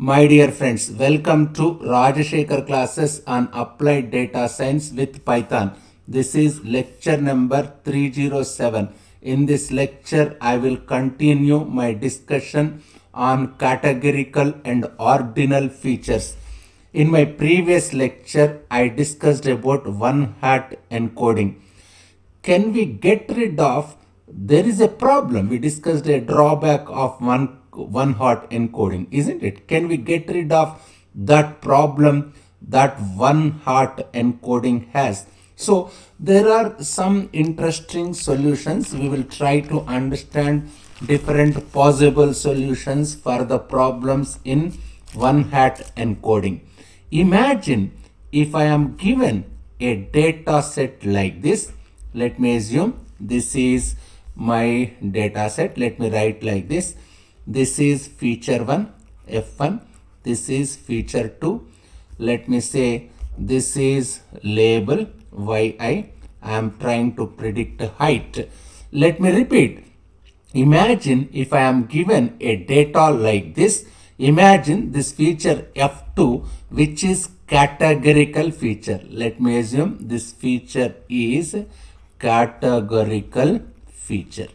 My dear friends, welcome to Rajashekhar classes on applied data science with Python. This is lecture number 307. In this lecture, I will continue my discussion on categorical and ordinal features. In my previous lecture, I discussed about one-hot encoding. Can we get rid of, there is a problem, we discussed a drawback of one hot encoding, isn't it? Can we get rid of that problem that one hot encoding has? So there are some interesting solutions. We will try to understand different possible solutions for the problems in one hot encoding. Imagine if I am given a data set like this. Let me assume this is my data set. Let me write like this. This is feature 1, F1. This is feature 2. Let me say this is label yi. I am trying to predict height. Let me repeat. Imagine if I am given a data like this. Imagine this feature F2, which is categorical feature. Let me assume this feature is categorical feature.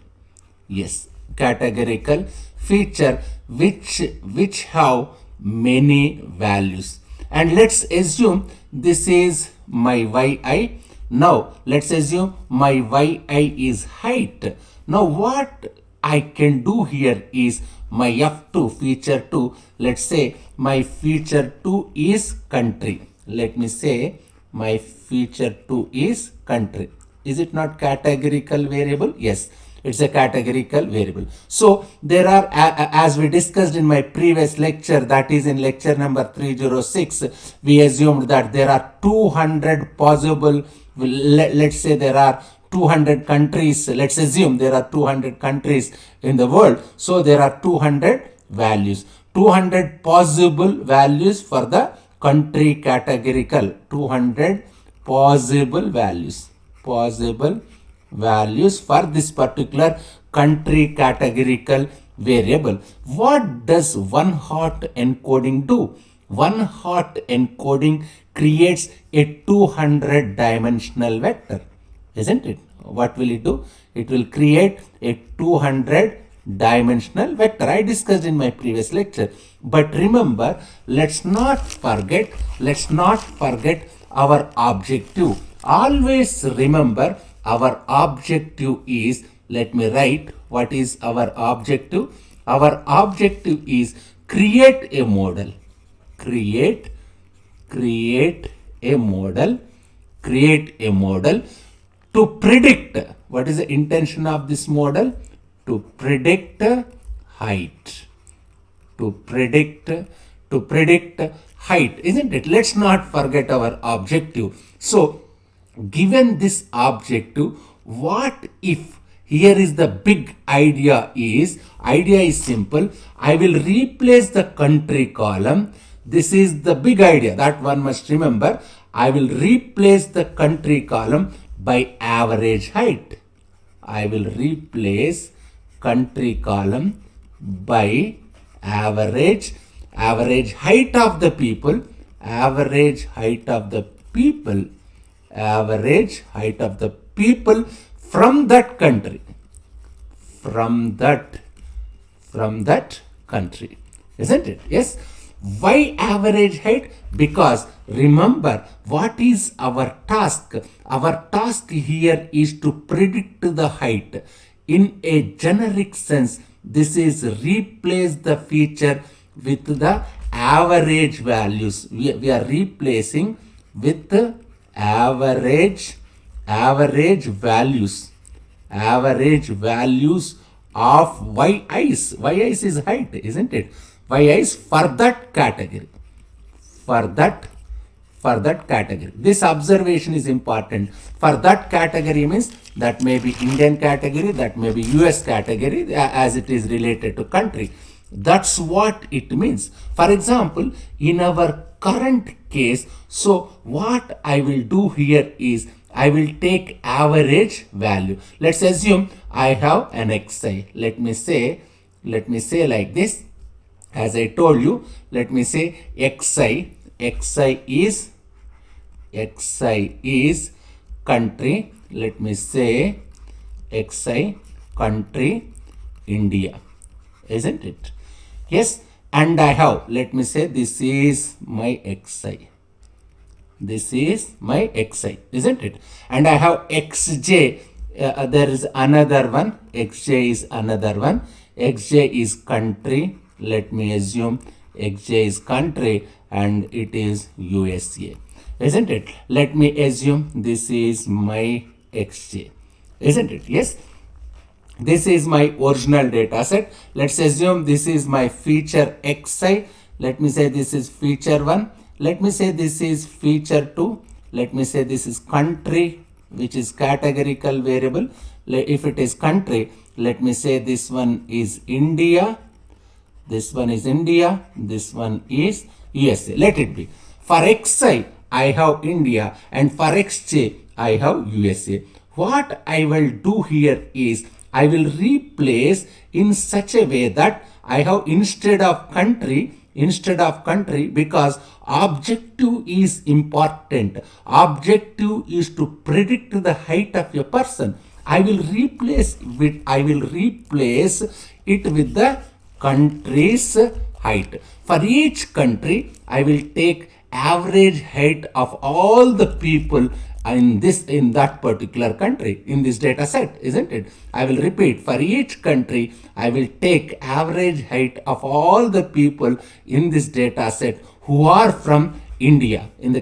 Yes, categorical feature which have many values. And let's assume this is my yi. Now let's assume my yi is height. Now what I can do here is my F2 feature 2. Let's say my feature 2 is country. Let me say my feature 2 is country. Is it not categorical variable? Yes, it's a categorical variable. So there are, as we discussed in my previous lecture, that is in lecture number 306, we assumed that there are 200 possible, let's say there are 200 countries. Let's assume there are 200 countries in the world. So there are 200 values, 200 possible values for the country categorical, 200 possible values for this particular country categorical variable. What does one hot encoding do? One hot encoding creates a 200 dimensional vector, isn't it? What will it do? It will create a 200 dimensional vector. I discussed in my previous lecture. But remember, let's not forget our objective. Always remember our objective is, let me write what is our objective. Our objective is create a model. Create a model to predict. What is the intention of this model? To predict height. To predict height, isn't it? Let's not forget our objective. So given this objective, what if, here is the big idea is simple. I will replace the country column. This is the big idea that one must remember. I will replace the country column by average height. I will replace country column by average height of the people, average height of the people from that country, from that country, isn't it? Yes. Why average height? Because remember, what is our task? Our task here is to predict the height. In a generic sense, this is replace the feature with the average values. We are replacing with the average values of yi's. Yi's is height, isn't it? Yi's for that category. For that category. This observation is important. For that category means that may be Indian category, that may be US category, as it is related to country. That's what it means. For example, in our current case, so what I will do here is I will take average value. Let's assume I have an xi. Let me say like this. As I told you, let me say xi is country. Let me say xi country India, isn't it? Yes, and I have, let me say, this is my xi. This is my xi, isn't it? And I have xj. There is another one. Xj is another one. Xj is country. Let me assume xj is country and it is USA, isn't it? Let me assume this is my xj, isn't it? Yes. This is my original data set. Let's assume this is my feature xi. Let me say this is feature 1. Let me say this is feature 2. Let me say this is country, which is categorical variable. If it is country, let me say this one is India. This one is India. This one is USA. Let it be. For xi, I have India, and for xj, I have USA. What I will do here is I will replace in such a way that I have instead of country, because objective is important. Objective is to predict the height of a person. I will replace it with the country's height. For each country, I will take average height of all the people in that particular country in this data set, isn't it? I will repeat, for each country I will take average height of all the people in this data set who are from India. In the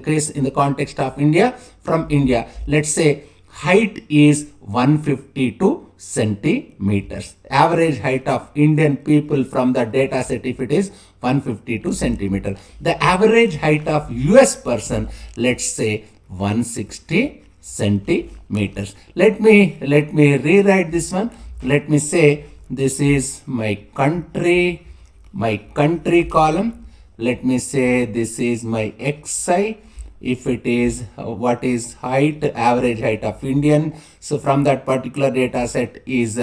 context of India, from India, let's say height is 152 centimeters. Average height of Indian people from the data set, if it is 152 centimeter. The average height of US person, let's say 160 centimeters. Let me rewrite this one. Let me say this is my country column. Let me say this is my xi. If it is what is height, average height of Indian, so from that particular data set is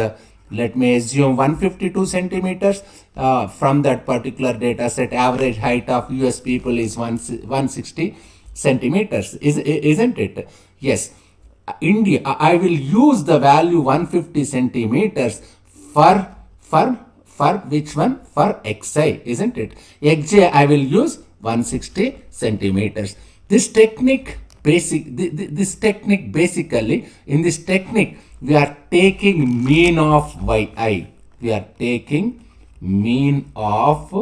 let me assume 152 centimeters. From that particular data set, average height of US people is 160 centimeters, isn't it? Yes. India, I will use the value 150 centimeters for which one? For xi, isn't it? Xj I will use 160 centimeters. This technique basically, in this technique, we are taking mean of yi. We are taking mean of,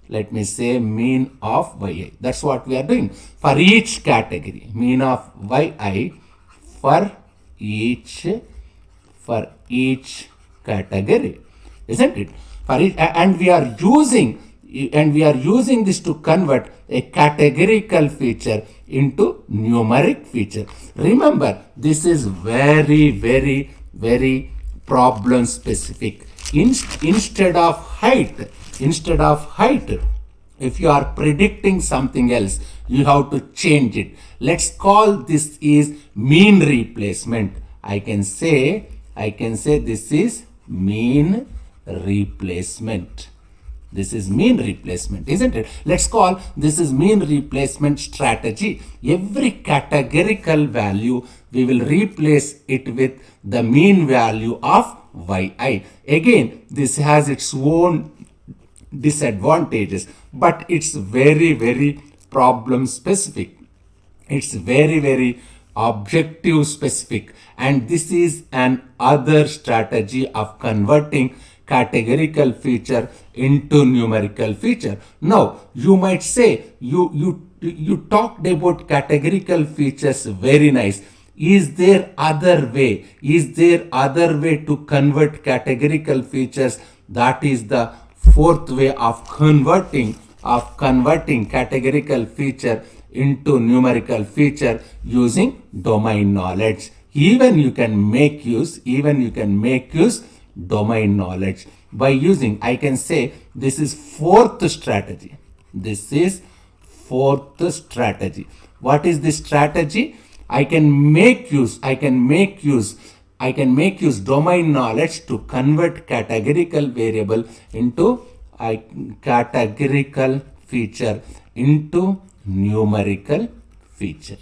let me say, mean of yi. That's what we are doing for each category. Mean of yi for each category, isn't it? For each, and we are using this to convert a categorical feature into numeric feature. Remember, this is very, very, very problem specific. Instead of height, if you are predicting something else, you have to change it. Let's call this is mean replacement. I can say this is mean replacement. This is mean replacement, isn't it? Let's call this is mean replacement strategy. Every categorical value, we will replace it with the mean value of yi. Again, this has its own disadvantages, but it's very, very problem specific. It's very, very objective specific, and this is an other strategy of converting categorical feature into numerical feature. Now, you might say, you talked about categorical features, very nice. Is there other way? Is there other way to convert categorical features? That is the fourth way of converting categorical feature into numerical feature using domain knowledge. Even you can make use domain knowledge by using, I can say this is fourth strategy. This is fourth strategy. What is this strategy? I can make use domain knowledge to convert categorical variable into categorical feature into numerical feature.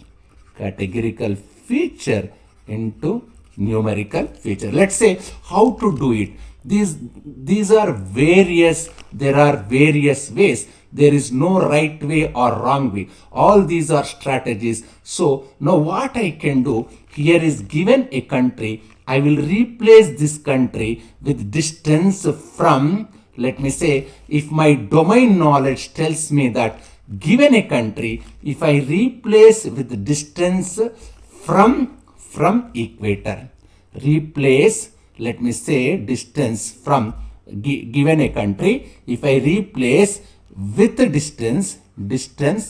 Categorical feature into numerical feature. Let's say how to do it. These are various, there are various ways. There is no right way or wrong way. All these are strategies. So now what I can do here is, given a country, I will replace this country with distance from, let me say, if my domain knowledge tells me that given a country, if I replace with distance from equator, replace, let me say, distance from given a country, if I replace with distance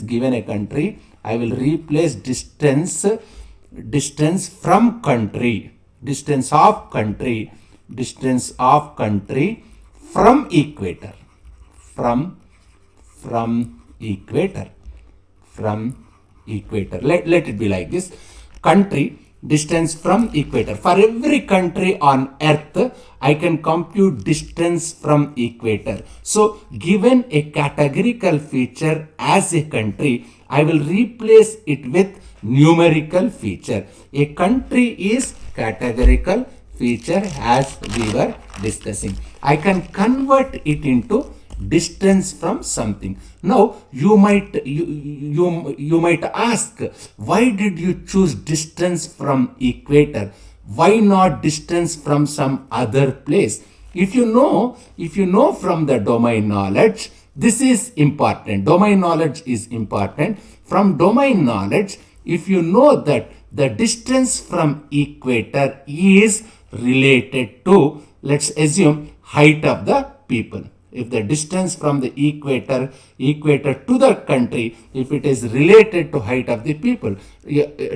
given a country, I will replace distance from country, distance of country from equator, from equator. Let it be like this: country, distance from equator. For every country on earth, I can compute distance from equator. So given a categorical feature as a country, I will replace it with numerical feature. A country is categorical feature, as we were discussing. I can convert it into distance from something. Now you might ask, why did you choose distance from equator? Why not distance from some other place? If you know from the domain knowledge, this is important. Domain knowledge is important. From domain knowledge, if you know that the distance from equator is related to, let's assume, height of the people. If the distance from the equator to the country, if it is related to height of the people,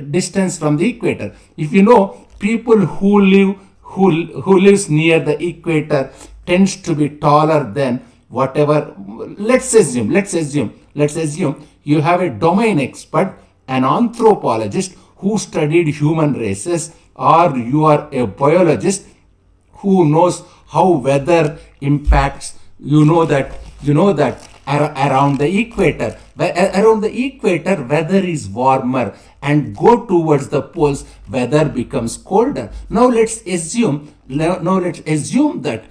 distance from the equator. If you know people who lives near the equator tends to be taller than whatever, let's assume you have a domain expert, an anthropologist who studied human races, or you are a biologist who knows how weather impacts. You know that around the equator, weather is warmer, and go towards the poles, weather becomes colder. Now let's assume that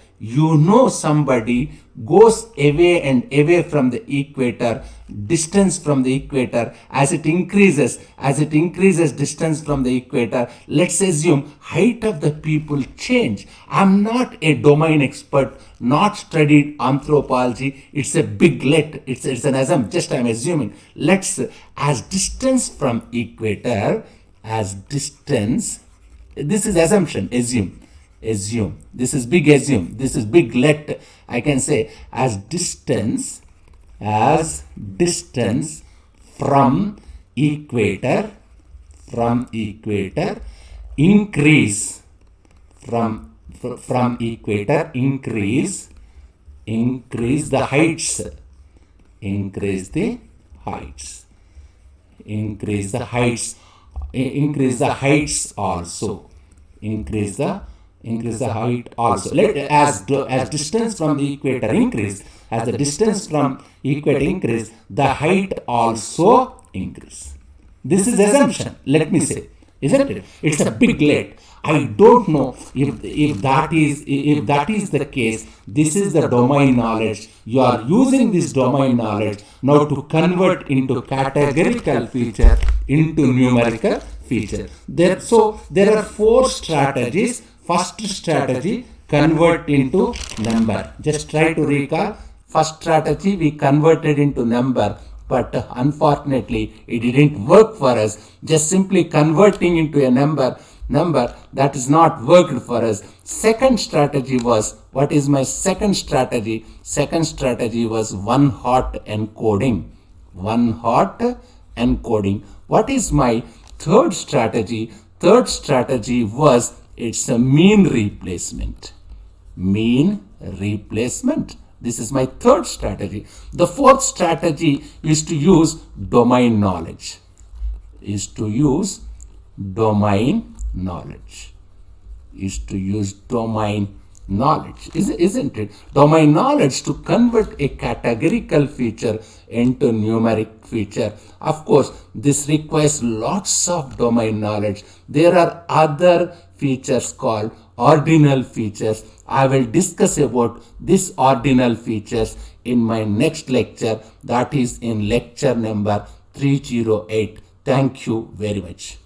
somebody goes away from the equator, distance from the equator, as it increases distance from the equator, let's assume height of the people change. I'm not a domain expert, not studied anthropology. It's a big let. It's an assumption. Just I'm assuming. As distance from equator, this is assumption. Assume. This is big assume. This is big let. I can say as distance from equator increase from equator increase the heights increase the heights also increase the height also. As distance from the equator increase, as the distance from equator increase, the height also increase. This is assumption, let me say, isn't it? It's a big let. I don't know if that is the case. This is the domain knowledge. You are using this domain knowledge now to convert into categorical feature into numerical feature. There are 4 strategies. First strategy, convert into number. Just try to recall. First strategy, we converted into number, but unfortunately it didn't work for us. Just simply converting into a number that is not worked for us. Second strategy was, what is my second strategy? Second strategy was one hot encoding. What is my third strategy? Third strategy was, it's a mean replacement. This is my third strategy. The fourth strategy is to use domain knowledge. knowledge, isn't it? Domain knowledge to convert a categorical feature into numeric feature. Of course, this requires lots of domain knowledge. There are other features called ordinal features. I will discuss about these ordinal features in my next lecture, that is in lecture number 308. Thank you very much.